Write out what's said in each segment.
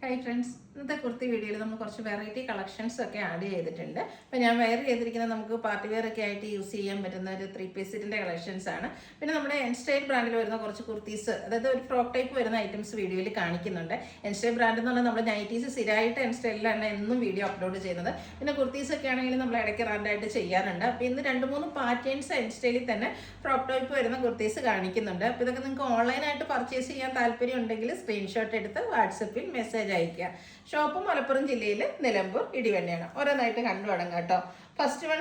Hi friends, ഇന്നത്തെ കുർത്തി വീഡിയോയിൽ നമ്മൾ കുറച്ച് വെറൈറ്റി കളക്ഷൻസ് ഒക്കെ ആഡ് ചെയ്തിട്ടുണ്ട്. അപ്പോൾ ഞാൻ വെയർ ചെയ്തിരിക്കുന്നത് നമുക്ക് പാർട്ടി വെയർ ഒക്കെ ആയിട്ട് യൂസ് ചെയ്യാൻ പറ്റുന്ന ഒരു 3-piece സെറ്റിൻ്റെ കളക്ഷൻസ് ആണ്. പിന്നെ നമ്മുടെ എൻ സ്റ്റൈൽ ബ്രാൻഡിൽ വരുന്ന കുറച്ച് കുർത്തീസ്, അതായത് ഒരു ഫ്രോക്ക് ടൈപ്പ് വരുന്ന ഐറ്റംസ് വീഡിയോയിൽ കാണിക്കുന്നുണ്ട്. എൻ സ്റ്റൈൽ ബ്രാൻഡ് എന്ന് പറഞ്ഞാൽ നമ്മുടെ നൈറ്റീസ് സ്ഥിരമായിട്ട് എൻ സ്റ്റൈലിലാണ് എന്നും വീഡിയോ അപ്ലോഡ് ചെയ്യുന്നത്. പിന്നെ കുർത്തീസ് ഒക്കെ ആണെങ്കിൽ നമ്മൾ ഇടയ്ക്ക് റാൻഡായിട്ട് ചെയ്യാറുണ്ട്. അപ്പോൾ ഇന്ന് 2-3 പാറ്റേൺസ് എൻ സ്റ്റൈലിൽ തന്നെ ഫ്രോക്ക് ടൈപ്പ് വരുന്ന കുർത്തീസ് കാണിക്കുന്നുണ്ട്. അപ്പോൾ ഇതൊക്കെ നിങ്ങൾക്ക് ഓൺലൈനായിട്ട് പർച്ചേസ് ചെയ്യാൻ താല്പര്യം ഉണ്ടെങ്കിൽ സ്ക്രീൻഷോട്ട് എടുത്ത് വാട്സപ്പിൽ മെസ്സേജ് അയക്കുക. ഷോപ്പ് മലപ്പുറം ജില്ലയിൽ നിലമ്പൂർ ഇടിവണ്ണയാണ്. ഓരോന്നായിട്ട് കണ്ടു തുടങ്ങാം കേട്ടോ. ഫസ്റ്റ് വൺ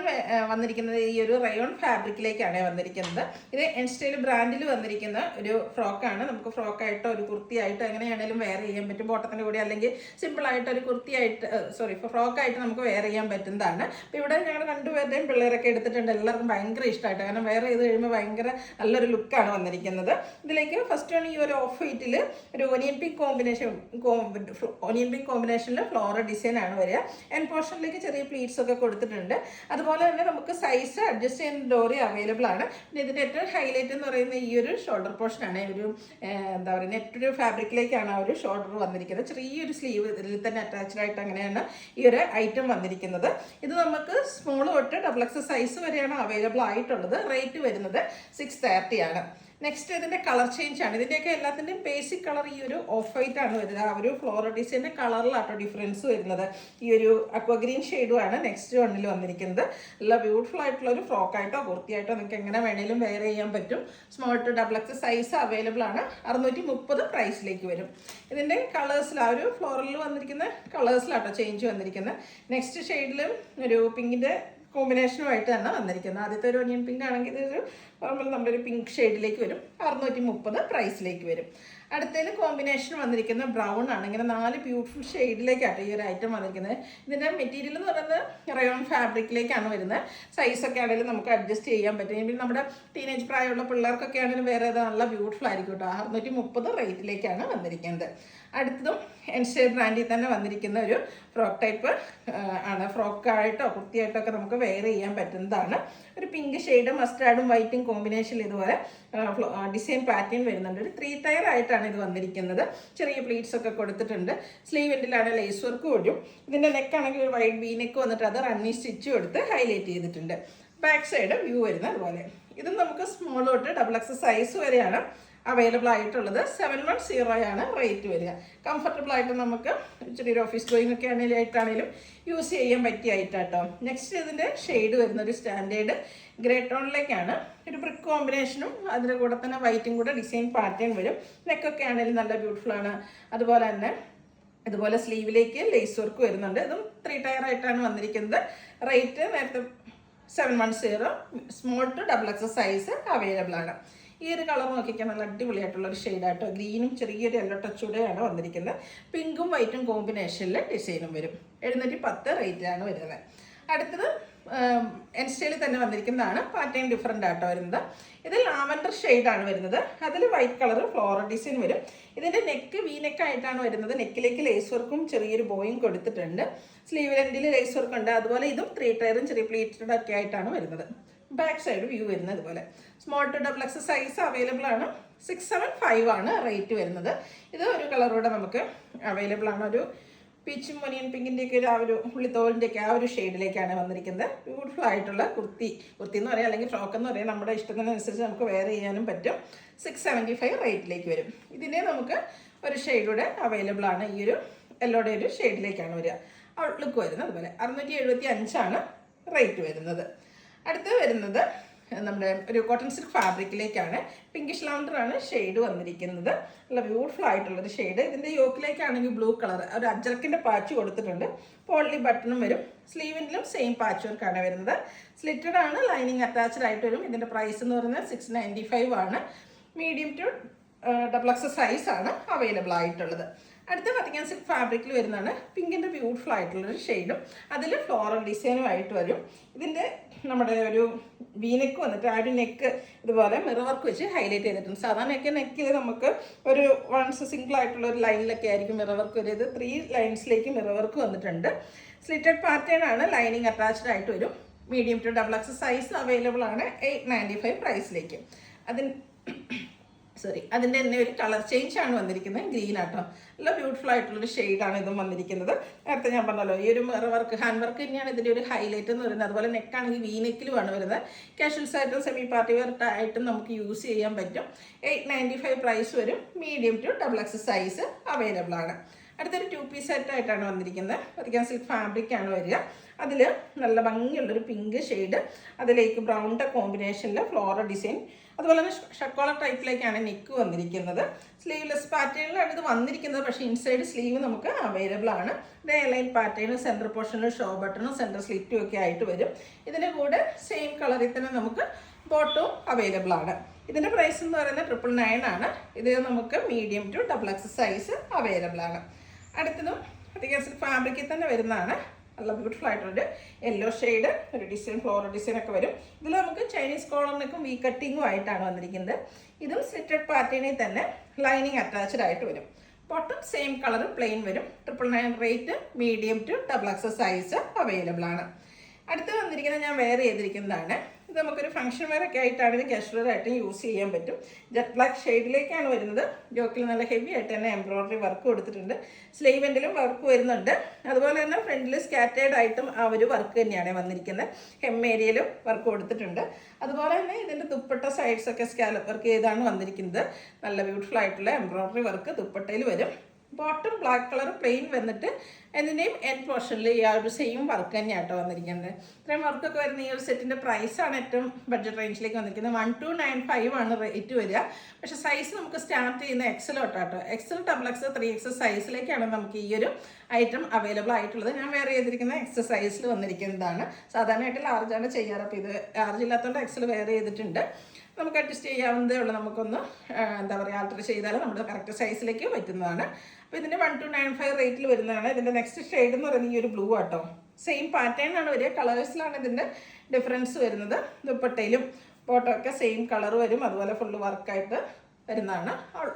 വന്നിരിക്കുന്നത് ഈ ഒരു റയോൺ ഫാബ്രിക്കിലേക്കാണ് വന്നിരിക്കുന്നത്. ഇത് എൻ സ്റ്റൈൽ ബ്രാൻഡിൽ വന്നിരിക്കുന്ന ഒരു ഫ്രോക്കാണ്. നമുക്ക് ഫ്രോക്കായിട്ടോ ഒരു കുർത്തിയായിട്ടോ എങ്ങനെയാണെങ്കിലും വെയർ ചെയ്യാൻ പറ്റും. ബോട്ടത്തിൻ്റെ കൂടെ അല്ലെങ്കിൽ സിമ്പിളായിട്ട് ഒരു കുർത്തിയായിട്ട് ഫ്രോക്കായിട്ട് നമുക്ക് വെയർ ചെയ്യാൻ പറ്റുന്നതാണ്. അപ്പോൾ ഇവിടെ ഞങ്ങൾ രണ്ടുപേരുടെയും പിള്ളേരൊക്കെ എടുത്തിട്ടുണ്ട്. എല്ലാവർക്കും ഭയങ്കര ഇഷ്ടമായിട്ട്, കാരണം വെയർ ചെയ്ത് കഴിയുമ്പോൾ ഭയങ്കര നല്ലൊരു ലുക്കാണ് വന്നിരിക്കുന്നത്. ഇതിലേക്ക് ഫസ്റ്റ് വൺ ഈ ഒരു ഓഫ് വൈറ്റിൽ ഒരു ഒനിയൻ പിങ്ക് കോമ്പിനേഷനിൽ ഫ്ലോറൽ ഡിസൈൻ ആണ് വരിക. എൻ പോർഷനിലേക്ക് ചെറിയ പ്ലീറ്റ്സ് ഒക്കെ കൊടുത്തിട്ടുണ്ട്. അതുപോലെ തന്നെ നമുക്ക് സൈസ് അഡ്ജസ്റ്റ് ചെയ്യുന്ന ഡോറി അവൈലബിൾ ആണ്. പിന്നെ ഇതിൻ്റെ ഏറ്റവും ഹൈലൈറ്റ് എന്ന് പറയുന്ന ഈ ഒരു ഷോൾഡർ പോർഷനാണ്. ഒരു എന്താ പറയുക, നെറ്റൊരു ഫാബ്രിക്കിലേക്കാണ് ആ ഒരു ഷോൾഡർ വന്നിരിക്കുന്നത്. ചെറിയൊരു സ്ലീവ് ഇതിൽ തന്നെ അറ്റാച്ച്ഡ് ആയിട്ട് അങ്ങനെയാണ് ഈ ഒരു ഐറ്റം വന്നിരിക്കുന്നത്. ഇത് നമുക്ക് സ്മോൾ തൊട്ട് XXL സൈസ് വരെയാണ് അവൈലബിൾ ആയിട്ടുള്ളത്. റേറ്റ് വരുന്നത് 630 ആണ്. നെക്സ്റ്റ് ഇതിൻ്റെ കളർ ചേഞ്ച് ആണ്. ഇതിൻ്റെയൊക്കെ എല്ലാത്തിൻ്റെയും ബേസിക് കളർ ഈ ഒരു ഓഫ് വൈറ്റ് ആണ് വരുന്നത്. ആ ഒരു ഫ്ലോറൽ ഡിസൈൻ്റെ കളറിലാട്ടോ ഡിഫറൻസ് വരുന്നത്. ഈ ഒരു അക്വഗ്രീൻ ഷെയ്ഡും ആണ് നെക്സ്റ്റ് വണ്ണിൽ വന്നിരിക്കുന്നത്. നല്ല ബ്യൂട്ടിഫുൾ ആയിട്ടുള്ള ഒരു ഫ്രോക്കായിട്ടോ കുർത്തിയായിട്ടോ നിങ്ങൾക്ക് എങ്ങനെ വേണേലും വെയർ ചെയ്യാൻ പറ്റും. Small to XXL size available ആണ്. 630 പ്രൈസിലേക്ക് വരും. ഇതിൻ്റെ കളേഴ്സിൽ ആ ഒരു ഫ്ലോറലിൽ വന്നിരിക്കുന്ന കളേഴ്സിലാട്ടോ ചേഞ്ച് വന്നിരിക്കുന്നത്. നെക്സ്റ്റ് ഷെയ്ഡിലും ഒരു പിങ്കിൻ്റെ കോമ്പിനേഷനുമായിട്ട് തന്നെ വന്നിരിക്കുന്നത്. ആദ്യത്തെ ഒരു ഒനിയൻ പിങ്ക് ആണെങ്കിൽ ഇതൊരു നമ്മുടെ ഒരു പിങ്ക് ഷെയ്ഡിലേക്ക് വരും. 630 പ്രൈസിലേക്ക് വരും. അടുത്തതിൽ കോമ്പിനേഷൻ വന്നിരിക്കുന്ന ബ്രൗൺ ആണ്. ഇങ്ങനെ 4 ബ്യൂട്ടിഫുൾ ഷെയ്ഡിലേക്കാട്ടോ ഈ ഒരു ഐറ്റം വന്നിരിക്കുന്നത്. ഇതിൻ്റെ മെറ്റീരിയൽ എന്ന് പറയുന്നത് റയോൺ ഫാബ്രിക്കിലേക്കാണ് വരുന്നത്. സൈസൊക്കെ ആണെങ്കിലും നമുക്ക് അഡ്ജസ്റ്റ് ചെയ്യാൻ പറ്റും. പിന്നെ നമ്മുടെ ടീനേജ് പ്രായമുള്ള പിള്ളേർക്കൊക്കെ ആണെങ്കിലും വേറെ നല്ല ബ്യൂട്ടിഫുൾ ആയിരിക്കും കേട്ടോ. 630 റേറ്റിലേക്കാണ് വന്നിരിക്കുന്നത്. അടുത്തതും എൻ സ്റ്റൈൽ ബ്രാൻഡിൽ തന്നെ വന്നിരിക്കുന്ന ഒരു ഫ്രോക്ക് ടൈപ്പ് ആണ്. ഫ്രോക്കായിട്ടോ കുർത്തിയായിട്ടോ ഒക്കെ നമുക്ക് വെയർ ചെയ്യാൻ പറ്റുന്നതാണ്. ഒരു പിങ്ക് ഷെയ്ഡ് മസ്റ്റാർഡും വൈറ്റും കോമ്പിനേഷനിൽ ഇതുപോലെ ഡിസൈൻ പാറ്റേൺ വരുന്നുണ്ട്. ഒരു 3 ടയർ ആയിട്ടാണ് ഇത് വന്നിരിക്കുന്നത്. ചെറിയ പ്ലീറ്റ്സ് ഒക്കെ കൊടുത്തിട്ടുണ്ട്. സ്ലീവ് എൻഡിലാണ് ലേസ് വർക്ക് വരും. ഇതിൻ്റെ നെക്കാണെങ്കിൽ ഒരു വൈഡ് വി നെക്ക് വന്നിട്ട് അത് റണ്ണി സ്റ്റിച്ച് കൊടുത്ത് ഹൈലൈറ്റ് ചെയ്തിട്ടുണ്ട്. ബാക്ക് സൈഡ് വ്യൂ വരുന്നത് അതുപോലെ. ഇത് നമുക്ക് സ്മോൾ തൊട്ട് XXL സൈസ് വരെയാണ് അവൈലബിൾ ആയിട്ടുള്ളത്. 710 ആണ് റേറ്റ് വരിക. കംഫർട്ടബിൾ ആയിട്ട് നമുക്ക് ഇച്ചിരി ഒരു ഓഫീസ് ഗോയിങ് ഒക്കെ ആണെങ്കിലും യൂസ് ചെയ്യാൻ പറ്റിയ ഐറ്റാട്ടോ. നെക്സ്റ്റ് ഇതിൻ്റെ ഷെയ്ഡ് വരുന്ന ഒരു സ്റ്റാൻഡേർഡ് ഗ്രേ ടോണിലേക്കാണ്. ഒരു ബ്രിക്ക് കോമ്പിനേഷനും അതിൻ്റെ കൂടെ തന്നെ വൈറ്റും കൂടെ ഡിസൈൻ പാറ്റേൺ വരും. നെക്കൊക്കെ ആണെങ്കിലും നല്ല ബ്യൂട്ടിഫുൾ ആണ്. അതുപോലെ തന്നെ ഇതുപോലെ സ്ലീവിലേക്ക് ലേസ് വർക്ക് വരുന്നുണ്ട്. ഇതും 3 ടയർ ആയിട്ടാണ് വന്നിരിക്കുന്നത്. റേറ്റ് നേരത്തെ 710, small to XXL size available ആണ്. ഈ ഒരു കളർ നോക്കിക്കാൻ നല്ല അടിപൊളിയായിട്ടുള്ളൊരു ഷെയ്ഡായിട്ടോ. ഗ്രീനും ചെറിയൊരു യെല്ലോ ടച്ചൂടെയാണ് വന്നിരിക്കുന്നത്. പിങ്കും വൈറ്റും കോമ്പിനേഷനിൽ ഡിസൈനും വരും. 710 റേറ്റിലാണ് വരുന്നത്. അടുത്തത് എൻ സ്റ്റൈലിൽ തന്നെ വന്നിരിക്കുന്നതാണ്. പാറ്റേൺ ഡിഫറെൻ്റ് ആട്ടോ വരുന്നത്. ഇത് ലാവൻഡർ ഷെയ്ഡാണ് വരുന്നത്. അതിൽ വൈറ്റ് കളർ ഫ്ലോറൽ ഡിസൈൻ വരും. ഇതിൻ്റെ നെക്ക് വി നെക്കായിട്ടാണ് വരുന്നത്. നെക്കിലേക്ക് ലേസ് വർക്കും ചെറിയൊരു ബോയും കൊടുത്തിട്ടുണ്ട്. സ്ലീവ് എൻഡിൽ ലേസ് വർക്ക് ഉണ്ട്. അതുപോലെ ഇതും 3 ടയറും ചെറിയ പ്ലീറ്റഡ് ഒക്കെ ആയിട്ടാണ് വരുന്നത്. ബാക്ക് സൈഡ് വ്യൂ വരുന്നത് അതുപോലെ. Small to XXL size available ആണ്. 675 ആണ് റേറ്റ് വരുന്നത്. ഇത് ഒരു കളറൂടെ നമുക്ക് അവൈലബിൾ ആണ്. ഒരു പീച്ചും ഒനിയൻ പിങ്കിൻ്റെയൊക്കെ ആ ഒരു ഉള്ളിത്തോലിൻ്റെയൊക്കെ ആ ഒരു ഷെയ്ഡിലേക്കാണ് വന്നിരിക്കുന്നത്. ബ്യൂട്ടിഫുൾ ആയിട്ടുള്ള കുർത്തി എന്ന് പറയാം, അല്ലെങ്കിൽ ഫ്രോക്ക് എന്ന് പറയാം. നമ്മുടെ ഇഷ്ടത്തിനനുസരിച്ച് നമുക്ക് വെയർ ചെയ്യാനും പറ്റും. 675 റേറ്റിലേക്ക് വരും. ഇതിനെ നമുക്ക് ഒരു ഷെയ്ഡൂടെ അവൈലബിൾ ആണ്. ഈ ഒരു യെല്ലോയുടെ ഒരു ഷെയ്ഡിലേക്കാണ് വരിക. ഔട്ട്ലുക്ക് വരുന്നത് അതുപോലെ. 675 ആണ് റേറ്റ് വരുന്നത്. അടുത്ത് വരുന്നത് നമ്മുടെ ഒരു കോട്ടൺ സിൽക്ക് ഫാബ്രിക്കിലേക്കാണ്. പിങ്കിഷ് ലാവൻഡറാണ് ഷെയ്ഡ് വന്നിരിക്കുന്നത്. നല്ല ബ്യൂട്ടിഫുൾ ആയിട്ടുള്ളൊരു ഷെയ്ഡ്. ഇതിൻ്റെ യോക്കിലേക്കാണെങ്കിൽ ബ്ലൂ കളർ ഒരു അജ്രക്കിൻ്റെ പാച്ച് കൊടുത്തിട്ടുണ്ട്. പോളി ബട്ടണും വരും. സ്ലീവിലും സെയിം പാച്ച് വർക്കാണ് വരുന്നത്. സ്ലിറ്റഡ് ആണ്. ലൈനിങ് അറ്റാച്ച്ഡ് ആയിട്ട് വരും. ഇതിൻ്റെ പ്രൈസ് എന്ന് പറയുന്നത് 695 ആണ്. മീഡിയം ടു XXL സൈസ് ആണ് അവൈലബിൾ ആയിട്ടുള്ളത്. അടുത്ത വത്തിക്കാൻ സിൽക്ക് ഫാബ്രിക്കിൽ വരുന്നതാണ്. പിങ്കിൻ്റെ ബ്യൂട്ടിഫുൾ ആയിട്ടുള്ളൊരു ഷെയ്ഡും അതിൽ ഫ്ലോറൽ ഡിസൈനും ആയിട്ട് വരും. ഇതിൻ്റെ നമ്മുടെ ഒരു വീനെക്ക് വന്നിട്ട് ആ ഒരു നെക്ക് ഇതുപോലെ മിറർ വർക്ക് വെച്ച് ഹൈലൈറ്റ് ചെയ്തിട്ടുണ്ട്. സാധാരണയൊക്കെ നെക്കിൽ നമുക്ക് ഒരു സിംഗിൾ ആയിട്ടുള്ള ഒരു ലൈനിലൊക്കെ ആയിരിക്കും മിറർ വർക്ക് വരുന്നത്. 3 ലൈൻസിലേക്ക് മിറർ വർക്ക് വന്നിട്ടുണ്ട്. സ്ലിറ്റഡ് പാറ്റേൺ ആണ്. ലൈനിങ് അറ്റാച്ച്ഡ് ആയിട്ട് വരും. Medium to XXL size available ആണ്. 895 പ്രൈസിലേക്ക്. അതിൻ്റെ തന്നെ ഒരു കളർ ചേഞ്ച് ആണ് വന്നിരിക്കുന്നത്. ഗ്രീൻ ആട്ടോ. നല്ല ബ്യൂട്ടിഫുൾ ആയിട്ടുള്ളൊരു ഷെയ്ഡാണ് ഇതും വന്നിരിക്കുന്നത്. നേരത്തെ ഞാൻ പറഞ്ഞല്ലോ ഈ ഒരു മിറർ വർക്ക്, ഹാൻഡ് വർക്ക് തന്നെയാണ് ഇതിൻ്റെ ഒരു ഹൈലൈറ്റ് എന്ന് പറയുന്നത്. അതുപോലെ നെക്കാണെങ്കിൽ വി നെക്കിലുമാണ് വരുന്നത്. കാഷ്വൽസ് ആയിട്ടും സെമി പാർട്ടി വെയർ ആയിട്ടും നമുക്ക് യൂസ് ചെയ്യാൻ പറ്റും. 895 പ്രൈസ് വരും. Medium to XXL size available ആണ്. അടുത്തൊരു 2 പീസ് സെറ്റ് ആയിട്ടാണ് വന്നിരിക്കുന്നത്. വത്തിക്കാൻ സിൽക്ക് ഫാബ്രിക് ആണ് വരിക. അതിൽ നല്ല ഭംഗിയുള്ളൊരു പിങ്ക് ഷെയ്ഡ്, അതിലേക്ക് ബ്രൗണിൻ്റെ കോമ്പിനേഷനിൽ ഫ്ലോറൽ ഡിസൈൻ, അതുപോലെ തന്നെ ഷക്കോള ടൈപ്പിലേക്കാണ് നെക്ക് വന്നിരിക്കുന്നത്. സ്ലീവ്ലെസ് പാറ്റേണിലാണ് ഇത് വന്നിരിക്കുന്നത്, പക്ഷേ ഇൻസൈഡ് സ്ലീവ് നമുക്ക് അവൈലബിൾ ആണ്. ഡേ ലൈൻ പാറ്റേണും സെൻറ്റർ പോർഷനിൽ ഷോ ബട്ടണും സെൻറ്റർ സ്ലിറ്റും ഒക്കെ ആയിട്ട് വരും. ഇതിൻ്റെ കൂടെ സെയിം കളറിൽ തന്നെ നമുക്ക് ബോട്ടവും അവൈലബിൾ ആണ്. ഇതിൻ്റെ പ്രൈസ് എന്ന് പറയുന്നത് 999 ആണ്. ഇത് നമുക്ക് medium to XXL size available ആണ്. അടുത്തതും അത്യാവശ്യം ഫാബ്രിക്കിൽ തന്നെ വരുന്നതാണ്. നല്ല ബ്യൂട്ടിഫുൾ ആയിട്ടൊരു യെല്ലോ ഷെയ്ഡ്, ഒരു ഡിസൈൻ, ഫ്ലോറൽ ഡിസൈൻ ഒക്കെ വരും. ഇതിൽ നമുക്ക് ചൈനീസ് കോളറിനൊക്കെ വി കട്ടിങ്ങും ആയിട്ടാണ് വന്നിരിക്കുന്നത്. ഇതും സ്ലിറ്റഡ് പാറ്റേണിൽ തന്നെ ലൈനിങ് അറ്റാച്ച്ഡ് ആയിട്ട് വരും. ബോട്ടം സെയിം കളർ പ്ലെയിൻ വരും. 999 rate. Medium to XXL size available ആണ്. അടുത്ത് വന്നിരിക്കുന്നത് ഞാൻ വെയർ ചെയ്തിരിക്കുന്നതാണ്. ഇത് നമുക്കൊരു ഫംഗ്ഷൻ വെയർ ഒക്കെ ആയിട്ടാണ് ഇത് കാഷ്വൽ ആയിട്ടും യൂസ് ചെയ്യാൻ പറ്റും. ജെറ്റ് ബ്ലാക്ക് ഷെയ്ഡിലേക്കാണ് വരുന്നത്. ജോക്കിൽ നല്ല ഹെവി ആയിട്ട് തന്നെ എംബ്രോയിഡറി വർക്ക് കൊടുത്തിട്ടുണ്ട്. സ്ലീവെൻറ്റിലും വർക്ക് വരുന്നുണ്ട്. അതുപോലെ തന്നെ ഫ്രണ്ടിൽ സ്കാറ്റേർഡ് ആയിട്ടും ആ ഒരു വർക്ക് തന്നെയാണ് വന്നിരിക്കുന്നത്. ഹെം ഏരിയയിലും വർക്ക് കൊടുത്തിട്ടുണ്ട്. അതുപോലെ തന്നെ ഇതിൻ്റെ ദുപ്പട്ട സൈഡ്സൊക്കെ സ്കാലപ്പ് വർക്ക് ചെയ്താണ് വന്നിരിക്കുന്നത്. നല്ല ബ്യൂട്ടിഫുൾ ആയിട്ടുള്ള എംബ്രോയിഡറി വർക്ക് ദുപ്പട്ടയിൽ വരും. ബോട്ടം ബ്ലാക്ക് കളർ പ്ലെയിൻ വന്നിട്ട് അതിൻ്റെയും എൻഡ് പോർഷനിൽ ഈ ആ ഒരു സെയിം വർക്ക് തന്നെയാട്ടോ വന്നിരിക്കുന്നത്. ഇത്രയും വർക്കൊക്കെ വരുന്ന ഈ ഒരു സെറ്റിൻ്റെ പ്രൈസാണ് ഏറ്റവും ബഡ്ജറ്റ് റേഞ്ചിലേക്ക് വന്നിരിക്കുന്നത്. 1295 ആണ് റേറ്റ് വരിക. പക്ഷേ സൈസ് നമുക്ക് സ്റ്റാർട്ട് ചെയ്യുന്ന XL തൊട്ടാട്ടോ. XL, XXL, 3XL സൈസിലേക്കാണ് നമുക്ക് ഈ ഒരു ഐറ്റം അവൈലബിൾ ആയിട്ടുള്ളത്. ഞാൻ വെയർ ചെയ്തിരിക്കുന്ന XL സൈസിൽ വന്നിരിക്കുന്നതാണ്. സാധാരണയായിട്ട് ലാർജാണ് ചെയ്യാറ്. അപ്പോൾ ഇത് ലാർജ് ഇല്ലാത്തതുകൊണ്ട് XL വെയർ ചെയ്തിട്ടുണ്ട്. നമുക്ക് അഡ്ജസ്റ്റ് ചെയ്യാവുന്നതേ ഉള്ളൂ. നമുക്കൊന്ന് എന്താ പറയുക, ആൾട്ടർ ചെയ്താൽ നമ്മുടെ കറക്റ്റ് സൈസിലേക്ക് പറ്റുന്നതാണ്. അപ്പോൾ ഇതിൻ്റെ 1295 റേറ്റിൽ വരുന്നതാണ്. ഇതിൻ്റെ നെക്സ്റ്റ് ഷെയ്ഡ് എന്ന് പറയുന്നത് ഈ ഒരു ബ്ലൂ ആട്ടോ. സെയിം പാറ്റേൺ ആണ് വരിക. കളേഴ്സിലാണ് ഇതിൻ്റെ ഡിഫറൻസ് വരുന്നത്. ദുപ്പട്ടയിലും ബോട്ടമൊക്കെ സെയിം കളർ വരും. അതുപോലെ ഫുള്ള് വർക്കായിട്ട് വരുന്നതാണ്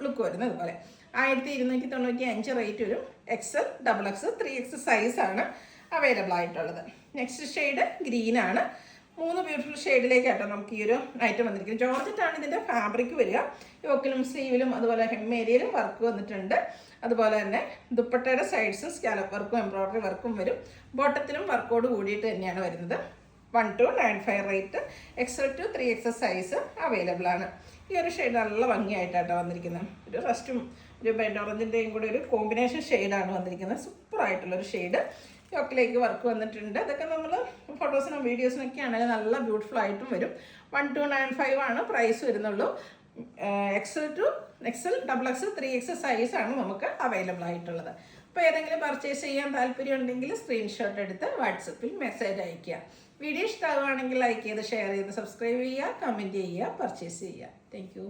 ലുക്ക് വരുന്നത്. അതുപോലെ 1295 റേറ്റ് വരും. XL, XXL, 3XL സൈസാണ് അവൈലബിൾ ആയിട്ടുള്ളത്. നെക്സ്റ്റ് ഷെയ്ഡ് ഗ്രീനാണ്. 3 ബ്യൂട്ടിഫുൾ ഷെയ്ഡിലേക്കാട്ടോ നമുക്ക് ഈ ഒരു ഐറ്റം വന്നിരിക്കുന്നത്. ജോർജറ്റാണ് ഇതിൻ്റെ ഫാബ്രിക് വരിക. യോക്കിലും സ്ലീവിലും അതുപോലെ ഹെം ഏരിയയിലും വർക്ക് വന്നിട്ടുണ്ട്. അതുപോലെ തന്നെ ദുപ്പട്ടയുടെ സൈഡ്സും സ്കാലപ്പ് വർക്കും എംബ്രോയിഡറി വർക്കും വരും. ബോട്ടത്തിലും വർക്കോട് കൂടിയിട്ട് തന്നെയാണ് വരുന്നത്. 1295 rate. XL to 3XL size available ആണ്. ഈ ഒരു ഷെയ്ഡ് നല്ല ഭംഗിയായിട്ടാട്ടോ വന്നിരിക്കുന്നത്. ഒരു റസ്റ്റും ഒരു ബെഡ് ഓറഞ്ചിൻ്റെയും കൂടെ ഒരു കോമ്പിനേഷൻ ഷെയ്ഡാണ് വന്നിരിക്കുന്നത്. സൂപ്പറായിട്ടുള്ളൊരു ഷെയ്ഡ്. യോക്കിലേക്ക് വർക്ക് വന്നിട്ടുണ്ട്. അതൊക്കെ നമ്മൾ ഫോട്ടോസിനും വീഡിയോസിനൊക്കെ ആണെങ്കിൽ നല്ല ബ്യൂട്ടിഫുൾ ആയിട്ടും വരും. 1295 ആണ് പ്രൈസ് വരുന്നുള്ളൂ. XL to XL, XXL, 3XL സൈസാണ് നമുക്ക് അവൈലബിൾ ആയിട്ടുള്ളത്. അപ്പോൾ ഏതെങ്കിലും പർച്ചേസ് ചെയ്യാൻ താല്പര്യം ഉണ്ടെങ്കിൽ സ്ക്രീൻഷോട്ട് എടുത്ത് വാട്സപ്പിൽ മെസ്സേജ് അയയ്ക്കുക. വീഡിയോ ഇഷ്ടമാവുകയാണെങ്കിൽ ലൈക്ക് ചെയ്ത്, ഷെയർ ചെയ്ത്, സബ്സ്ക്രൈബ് ചെയ്യുക, കമൻറ്റ് ചെയ്യുക, പർച്ചേസ് ചെയ്യുക. താങ്ക്